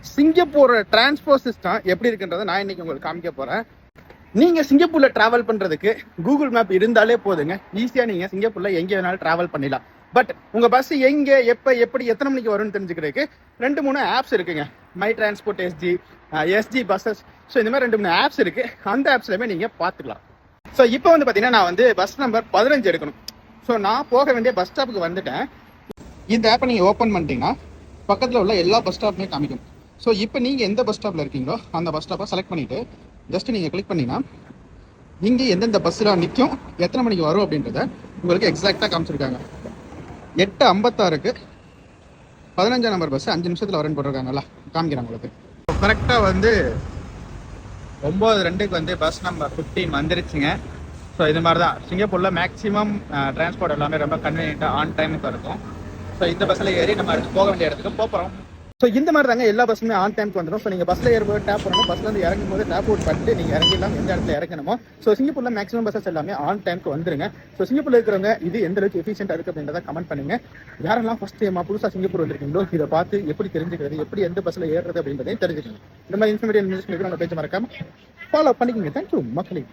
Singapore transport system எப்படி இருக்குன்றதை நான் இன்னைக்கு உங்களுக்கு காமிக்க போறேன். நீங்க சிங்கப்பூர்ல டிராவல் பண்றதுக்கு கூகுள் மேப் இருந்தாலே போதுங்க, ஈஸியா நீங்க சிங்கப்பூர்ல எங்க வேணாலும் டிராவல் பண்ணிடலாம். பட் உங்க பஸ் எங்க எப்ப எப்படி எத்தனை மணிக்கு வரும்னு தெரிஞ்சுக்கிறதுக்கு 2-3 ஆப்ஸ் இருக்குங்க. My transport SG, SG buses, so இந்த மாதிரி 2-3 ஆப்ஸ் இருக்கு. அந்த ஆப்ஸ்லயுமே நீங்க பாத்துக்கலாம். ஸோ இப்போ வந்து பாத்தீங்கன்னா நான் வந்து பஸ் நம்பர் 15 எடுக்கணும். ஸோ நான் போக வேண்டிய பஸ் ஸ்டாப்புக்கு வந்துட்டேன். இந்த ஆப்பை நீங்க ஓப்பன் பண்ணிட்டீங்கன்னா பக்கத்துல உள்ள எல்லா பஸ் ஸ்டாப்புமே காமிக்கும். ஸோ இப்போ நீங்கள் எந்த பஸ் ஸ்டாப்பில் இருக்கீங்களோ அந்த பஸ் ஸ்டாப்பை செலக்ட் பண்ணிவிட்டு ஜஸ்ட் நீங்கள் கிளிக் பண்ணிங்கன்னா இங்கே எந்தெந்த பஸ்ஸில் நிற்கும், எத்தனை மணிக்கு வரும் அப்படின்றத உங்களுக்கு எக்ஸாக்டாக காமிச்சிருக்காங்க. 8:56க்கு 15ஆம் நம்பர் பஸ் 5 நிமிஷத்தில் வரேன்னு போட்டிருக்காங்கல்ல, காமிக்கிறாங்க உங்களுக்கு. கரெக்டாக வந்து 9:02க்கு வந்து பஸ் நம்பர் 15 வந்துருச்சுங்க. ஸோ இது மாதிரி தான் சிங்கப்பூரில் மேக்ஸிமம் டிரான்ஸ்போர்ட் எல்லாமே ரொம்ப கன்வீனியன்ட்டாக ஆன் டைமுக்கு இருக்கும். ஸோ இந்த பஸ்ஸில் ஏறி நம்ம அடுத்து போக வேண்டிய இடத்துக்கு போகிறோம். ஸோ இந்த மாதிரி தாங்க எல்லா பஸ்ஸுமே ஆன் டைமுக்கு வந்துடும். ஸோ நீங்கள் பஸ்ஸில் ஏறும்போது டேப் பண்ணணும், பஸ்ஸில் வந்து இறங்கும் போது டேப் அவுட் பண்ணிட்டு நீங்கள் இறங்கிடலாம் எந்த இடத்துல இறங்கணுமோ. ஸோ சிங்கப்பூரில் மேக்ஸிமம் பஸ்ஸஸ் எல்லாமே ஆன் டைமுக்கு வந்துருங்க. ஸோ சிங்கப்பூரில் இருக்கிறவங்க இது எந்த அளவுக்கு எஃபிஷியன்ட்டாக இருக்குது அப்படின்றத கமெண்ட் பண்ணுங்க. யாரெல்லாம் ஃபர்ஸ்ட் டைமாக புதுசாக சிங்கப்பூர் வந்திருக்கீங்களோ இதை பார்த்து எப்படி தெரிஞ்சுக்கிறது, எப்படி எந்த பஸ்ஸில் ஏறுறது அப்படின்றதையும் தெரிஞ்சுக்கணும். இந்த மாதிரி இன்ஃபர்மேட்டிவ் நியூஸ் நம்ம பேஜ் மறக்காம ஃபாலோ பண்ணிக்கோங்க. தேங்க்யூ மக்களே.